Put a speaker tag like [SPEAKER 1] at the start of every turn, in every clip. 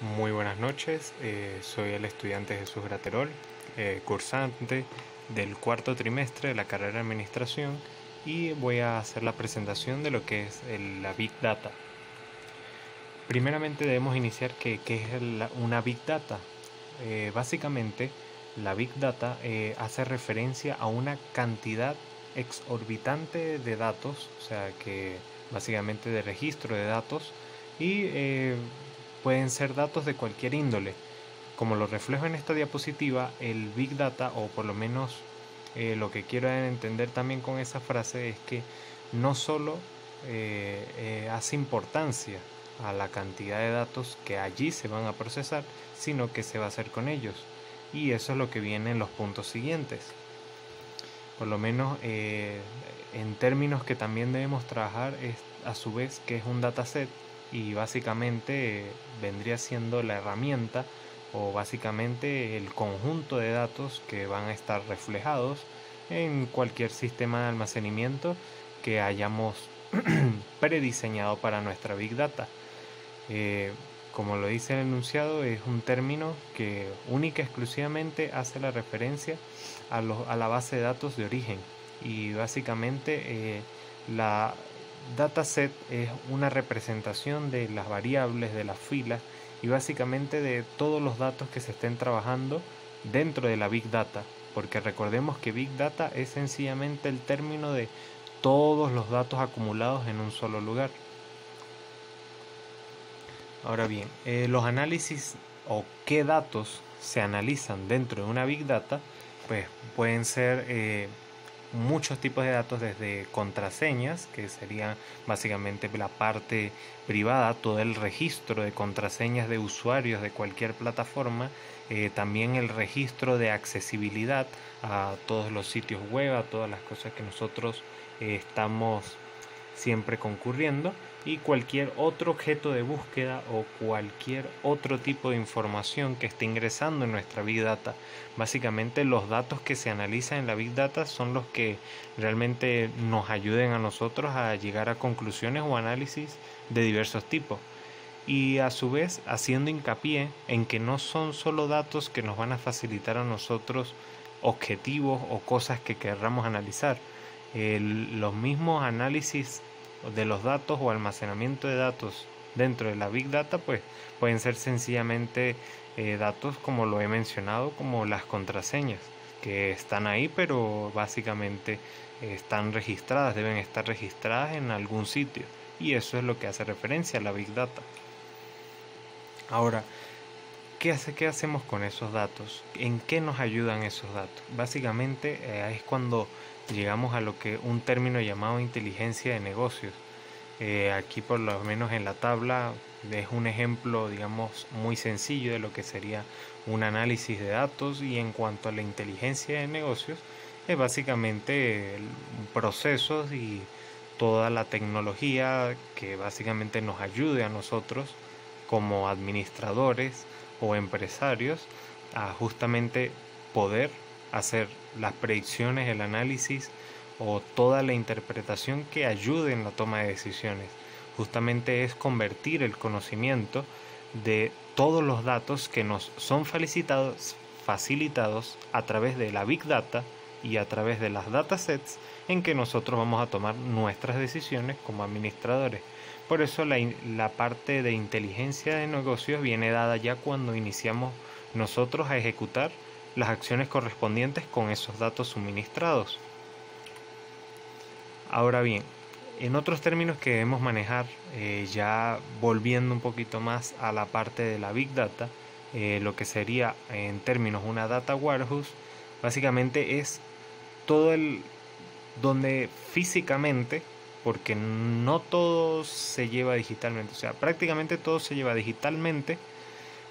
[SPEAKER 1] Muy buenas noches, soy el estudiante Jesús Graterol, cursante del cuarto trimestre de la carrera de Administración y voy a hacer la presentación de lo que es la Big Data. Primeramente debemos iniciar qué es una Big Data. Básicamente, la Big Data hace referencia a una cantidad exorbitante de datos, o sea que básicamente de registro de datos y pueden ser datos de cualquier índole. Como lo reflejo en esta diapositiva, el Big Data, o por lo menos lo que quiero entender también con esa frase, es que no solo hace importancia a la cantidad de datos que allí se van a procesar, sino que se va a hacer con ellos. Y eso es lo que viene en los puntos siguientes. Por lo menos en términos que también debemos trabajar es a su vez que es un dataset y básicamente vendría siendo la herramienta o básicamente el conjunto de datos que van a estar reflejados en cualquier sistema de almacenamiento que hayamos prediseñado para nuestra Big Data. Eh, como lo dice el enunciado, es un término que única y exclusivamente hace la referencia a la base de datos de origen. Y básicamente la dataset es una representación de las variables, de las filas y básicamente de todos los datos que se estén trabajando dentro de la Big Data. Porque recordemos que Big Data es sencillamente el término de todos los datos acumulados en un solo lugar. Ahora bien, los análisis o qué datos se analizan dentro de una Big Data, pues pueden ser muchos tipos de datos, desde contraseñas, que sería básicamente la parte privada, todo el registro de contraseñas de usuarios de cualquier plataforma, también el registro de accesibilidad a todos los sitios web, a todas las cosas que nosotros estamos siempre concurriendo, y cualquier otro objeto de búsqueda o cualquier otro tipo de información que esté ingresando en nuestra Big Data. Básicamente los datos que se analizan en la Big Data son los que realmente nos ayuden a nosotros a llegar a conclusiones o análisis de diversos tipos. Y a su vez haciendo hincapié en que no son solo datos que nos van a facilitar a nosotros objetivos o cosas que querramos analizar. Los mismos análisis de los datos o almacenamiento de datos dentro de la Big Data pues pueden ser sencillamente datos, como lo he mencionado, como las contraseñas que están ahí, pero básicamente están registradas, deben estar registradas en algún sitio, y eso es lo que hace referencia a la Big Data. Ahora, ¿qué hacemos con esos datos? ¿En qué nos ayudan esos datos? Básicamente es cuando llegamos a lo que un término llamado inteligencia de negocios. Aquí por lo menos en la tabla es un ejemplo, digamos, muy sencillo de lo que sería un análisis de datos. Y en cuanto a la inteligencia de negocios, es básicamente procesos y toda la tecnología que básicamente nos ayude a nosotros como administradores o empresarios a justamente poder hacer las predicciones, el análisis o toda la interpretación que ayude en la toma de decisiones. Justamente es convertir el conocimiento de todos los datos que nos son facilitados a través de la Big Data y a través de las datasets en que nosotros vamos a tomar nuestras decisiones como administradores. Por eso la parte de inteligencia de negocios viene dada ya cuando iniciamos nosotros a ejecutar las acciones correspondientes con esos datos suministrados. Ahora bien, en otros términos que debemos manejar, ya volviendo un poquito más a la parte de la Big Data, lo que sería en términos una Data Warehouse, básicamente es todo el donde físicamente, porque no todo se lleva digitalmente, o sea, prácticamente todo se lleva digitalmente,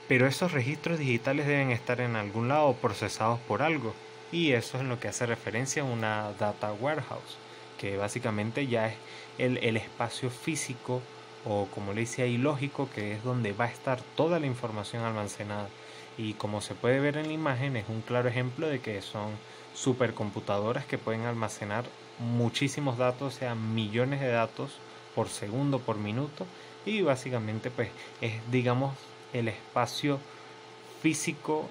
[SPEAKER 1] pero esos registros digitales deben estar en algún lado procesados por algo, y eso es en lo que hace referencia a una Data Warehouse, que básicamente ya es el espacio físico, o como le dice ahí, lógico, que es donde va a estar toda la información almacenada. Y como se puede ver en la imagen, es un claro ejemplo de que son supercomputadoras que pueden almacenar muchísimos datos, o sea, millones de datos por segundo, por minuto. Y básicamente pues es, digamos, el espacio físico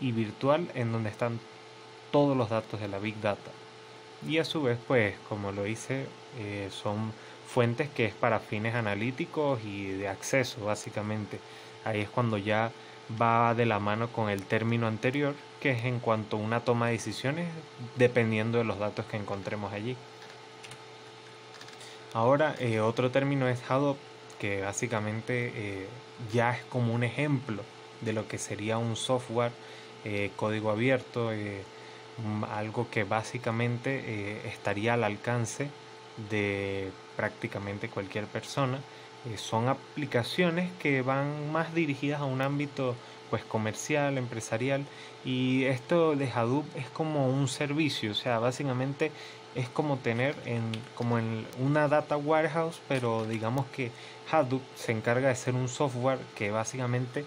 [SPEAKER 1] y virtual en donde están todos los datos de la Big Data. Y a su vez, pues, como lo hice, son fuentes que es para fines analíticos y de acceso, básicamente. Ahí es cuando ya va de la mano con el término anterior, que es en cuanto a una toma de decisiones, dependiendo de los datos que encontremos allí. Ahora, otro término es Hadoop, que básicamente ya es como un ejemplo de lo que sería un software, código abierto, algo que básicamente estaría al alcance de prácticamente cualquier persona. Son aplicaciones que van más dirigidas a un ámbito pues comercial, empresarial, y esto de Hadoop es como un servicio, o sea, básicamente es como tener como en una data warehouse, pero digamos que Hadoop se encarga de ser un software que básicamente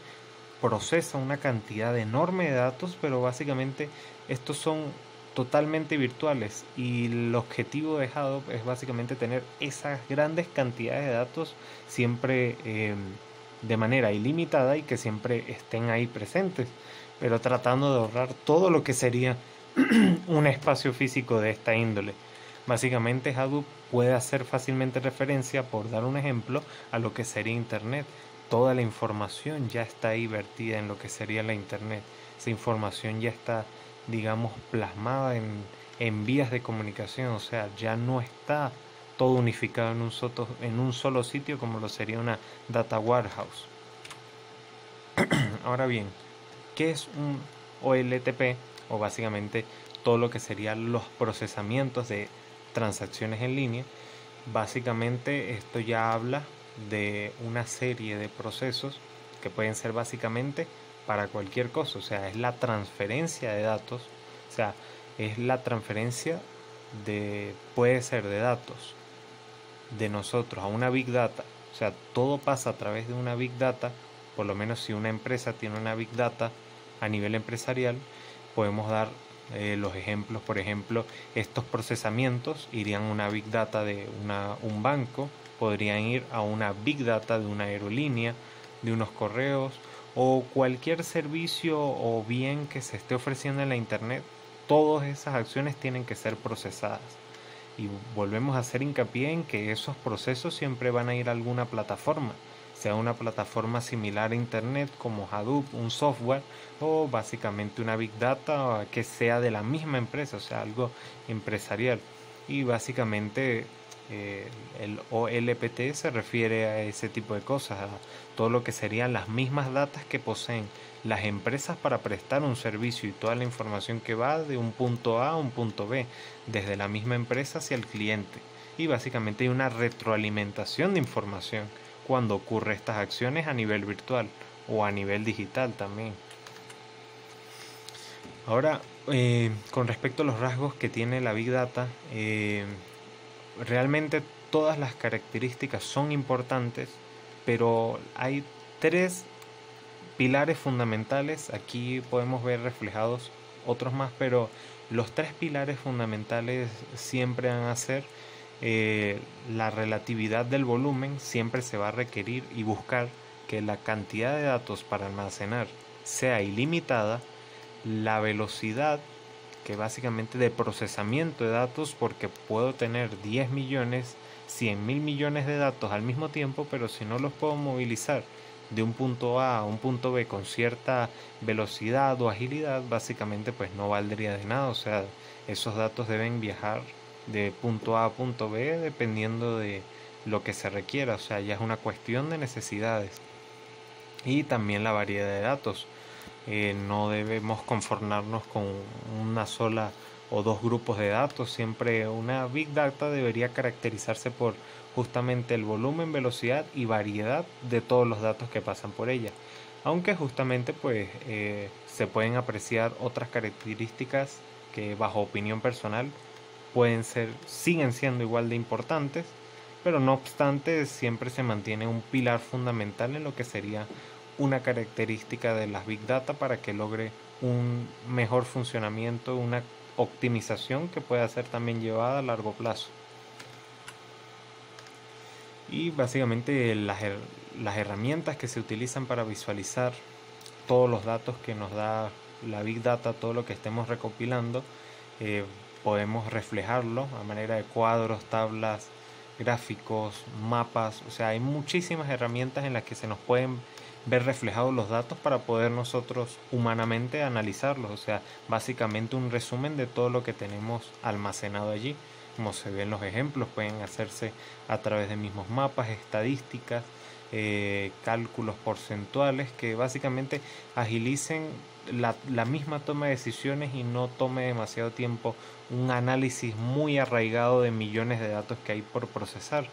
[SPEAKER 1] procesa una cantidad enorme de datos, pero básicamente estos son totalmente virtuales, y el objetivo de Hadoop es básicamente tener esas grandes cantidades de datos siempre de manera ilimitada y que siempre estén ahí presentes, pero tratando de ahorrar todo lo que sería un espacio físico de esta índole. Básicamente Hadoop puede hacer fácilmente referencia, por dar un ejemplo, a lo que sería Internet. Toda la información ya está ahí vertida en lo que sería la Internet. Esa información ya está, digamos, plasmada en vías de comunicación, o sea, ya no está todo unificado en un solo sitio como lo sería una data warehouse. Ahora bien, ¿qué es un OLTP? O básicamente todo lo que serían los procesamientos de transacciones en línea. Básicamente esto ya habla de una serie de procesos que pueden ser básicamente para cualquier cosa, o sea, es la transferencia de datos, o sea, es la transferencia puede ser de datos de nosotros a una Big Data, o sea, todo pasa a través de una Big Data. Por lo menos si una empresa tiene una Big Data a nivel empresarial, podemos dar los ejemplos. Por ejemplo, estos procesamientos irían a una Big Data de un banco, podrían ir a una Big Data de una aerolínea, de unos correos o cualquier servicio o bien que se esté ofreciendo en la Internet. Todas esas acciones tienen que ser procesadas. Y volvemos a hacer hincapié en que esos procesos siempre van a ir a alguna plataforma, sea una plataforma similar a Internet como Hadoop, un software, o básicamente una Big Data que sea de la misma empresa, o sea, algo empresarial. Y básicamente el OLPT se refiere a ese tipo de cosas, a todo lo que serían las mismas datas que poseen las empresas para prestar un servicio y toda la información que va de un punto A a un punto B, desde la misma empresa hacia el cliente. Y básicamente hay una retroalimentación de información cuando ocurre estas acciones a nivel virtual o a nivel digital también. Ahora, con respecto a los rasgos que tiene la Big Data, realmente todas las características son importantes, pero hay tres pilares fundamentales. Aquí podemos ver reflejados otros más, pero los tres pilares fundamentales siempre van a ser la relatividad del volumen. Siempre se va a requerir y buscar que la cantidad de datos para almacenar sea ilimitada, la velocidad, que básicamente de procesamiento de datos, porque puedo tener 10 millones, 100 mil millones de datos al mismo tiempo, pero si no los puedo movilizar de un punto A a un punto B con cierta velocidad o agilidad, básicamente pues no valdría de nada. O sea, esos datos deben viajar de punto A a punto B dependiendo de lo que se requiera, o sea, ya es una cuestión de necesidades. Y también la variedad de datos. No debemos conformarnos con una sola o dos grupos de datos. Siempre una Big Data debería caracterizarse por justamente el volumen, velocidad y variedad de todos los datos que pasan por ella. Aunque justamente pues se pueden apreciar otras características que bajo opinión personal siguen siendo igual de importantes, pero no obstante siempre se mantiene un pilar fundamental en lo que sería una característica de las Big Data para que logre un mejor funcionamiento, una optimización que pueda ser también llevada a largo plazo. Y básicamente las herramientas que se utilizan para visualizar todos los datos que nos da la Big Data, todo lo que estemos recopilando, podemos reflejarlo a manera de cuadros, tablas, gráficos, mapas. O sea, hay muchísimas herramientas en las que se nos pueden ver reflejados los datos para poder nosotros humanamente analizarlos. O sea, básicamente un resumen de todo lo que tenemos almacenado allí. Como se ven los ejemplos, pueden hacerse a través de mismos mapas, estadísticas, cálculos porcentuales que básicamente agilicen la misma toma de decisiones y no tome demasiado tiempo un análisis muy arraigado de millones de datos que hay por procesar.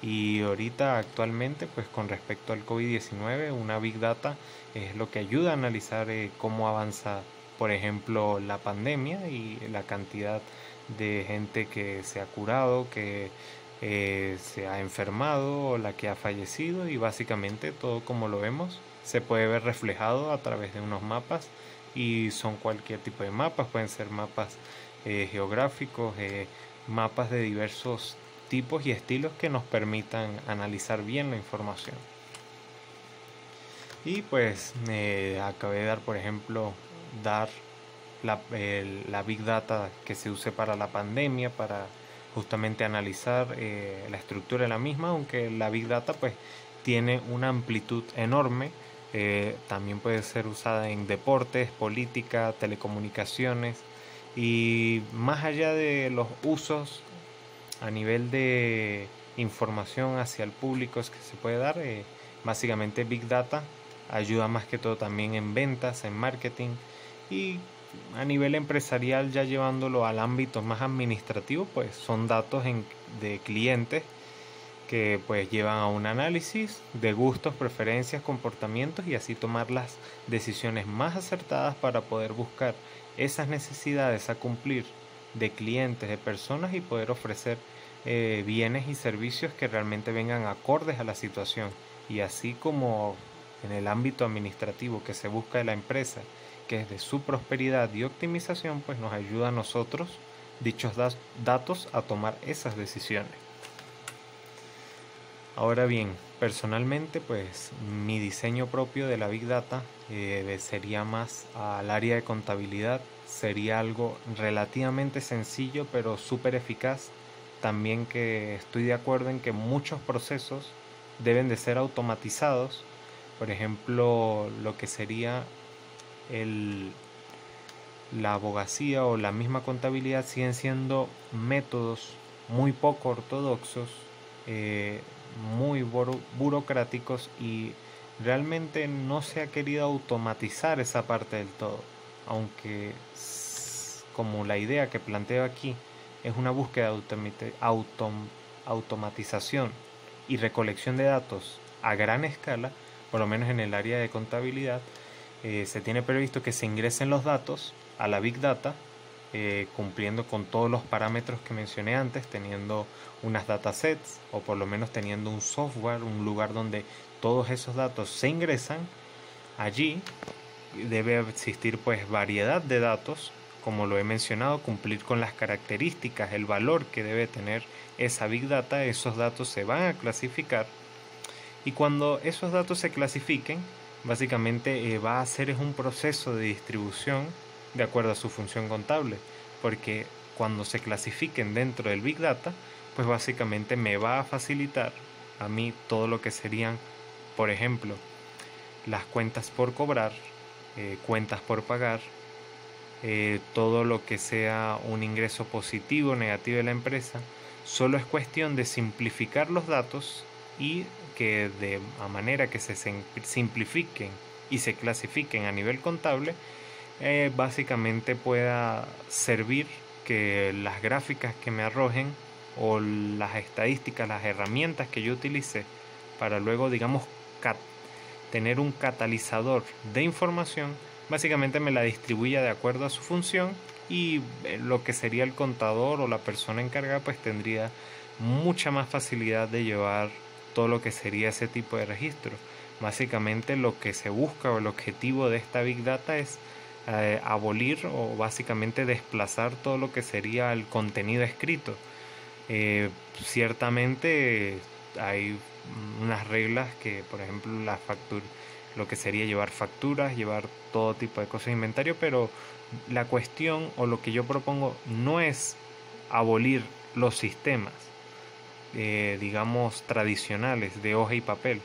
[SPEAKER 1] Y ahorita actualmente, pues con respecto al COVID-19, una Big Data es lo que ayuda a analizar cómo avanza, por ejemplo, la pandemia y la cantidad de gente que se ha curado, que se ha enfermado o la que ha fallecido, y básicamente todo como lo vemos se puede ver reflejado a través de unos mapas, y son cualquier tipo de mapas, pueden ser mapas geográficos, mapas de diversos tipos y estilos que nos permitan analizar bien la información. Y pues acabé de dar, por ejemplo, la Big Data que se use para la pandemia, para justamente analizar la estructura de la misma, aunque la Big Data pues tiene una amplitud enorme. También puede ser usada en deportes, política, telecomunicaciones, y más allá de los usos a nivel de información hacia el público es que se puede dar, básicamente Big Data ayuda más que todo también en ventas, en marketing, y a nivel empresarial, ya llevándolo al ámbito más administrativo, pues son datos de clientes que pues llevan a un análisis de gustos, preferencias, comportamientos, y así tomar las decisiones más acertadas para poder buscar esas necesidades a cumplir de clientes, de personas, y poder ofrecer bienes y servicios que realmente vengan acordes a la situación. Y así como en el ámbito administrativo que se busca de la empresa, que es de su prosperidad y optimización, pues nos ayuda a nosotros, dichos datos, a tomar esas decisiones. Ahora bien, personalmente, pues mi diseño propio de la Big Data sería más al área de contabilidad. Sería algo relativamente sencillo, pero súper eficaz. También que estoy de acuerdo en que muchos procesos deben de ser automatizados. Por ejemplo, lo que sería la abogacía o la misma contabilidad siguen siendo métodos muy poco ortodoxos, muy burocráticos, y realmente no se ha querido automatizar esa parte del todo, aunque como la idea que planteo aquí es una búsqueda de automatización y recolección de datos a gran escala, por lo menos en el área de contabilidad, se tiene previsto que se ingresen los datos a la Big Data, cumpliendo con todos los parámetros que mencioné antes, teniendo unas datasets, o por lo menos teniendo un software, un lugar donde todos esos datos se ingresan. Allí debe existir pues variedad de datos, como lo he mencionado, cumplir con las características, el valor que debe tener esa Big Data. Esos datos se van a clasificar, y cuando esos datos se clasifiquen, básicamente va a ser un proceso de distribución de acuerdo a su función contable, porque cuando se clasifiquen dentro del Big Data, pues básicamente me va a facilitar a mí todo lo que serían, por ejemplo, las cuentas por cobrar, cuentas por pagar, todo lo que sea un ingreso positivo o negativo de la empresa. Solo es cuestión de simplificar los datos, y que de manera que se simplifiquen y se clasifiquen a nivel contable, básicamente pueda servir que las gráficas que me arrojen, o las estadísticas, las herramientas que yo utilice para luego, digamos, tener un catalizador de información, básicamente me la distribuya de acuerdo a su función, y lo que sería el contador o la persona encargada pues tendría mucha más facilidad de llevar todo lo que sería ese tipo de registro. Básicamente lo que se busca, o el objetivo de esta Big Data, es abolir o básicamente desplazar todo lo que sería el contenido escrito. Ciertamente hay unas reglas que, por ejemplo, lo que sería llevar facturas, llevar todo tipo de cosas de inventario, pero la cuestión o lo que yo propongo no es abolir los sistemas, digamos, tradicionales de hoja y papel.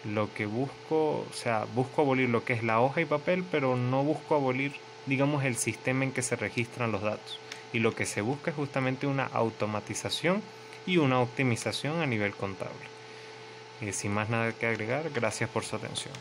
[SPEAKER 1] Lo que busco, o sea, busco abolir lo que es la hoja y papel, pero no busco abolir, digamos, el sistema en que se registran los datos. Y lo que se busca es justamente una automatización y una optimización a nivel contable. Sin más nada que agregar, gracias por su atención.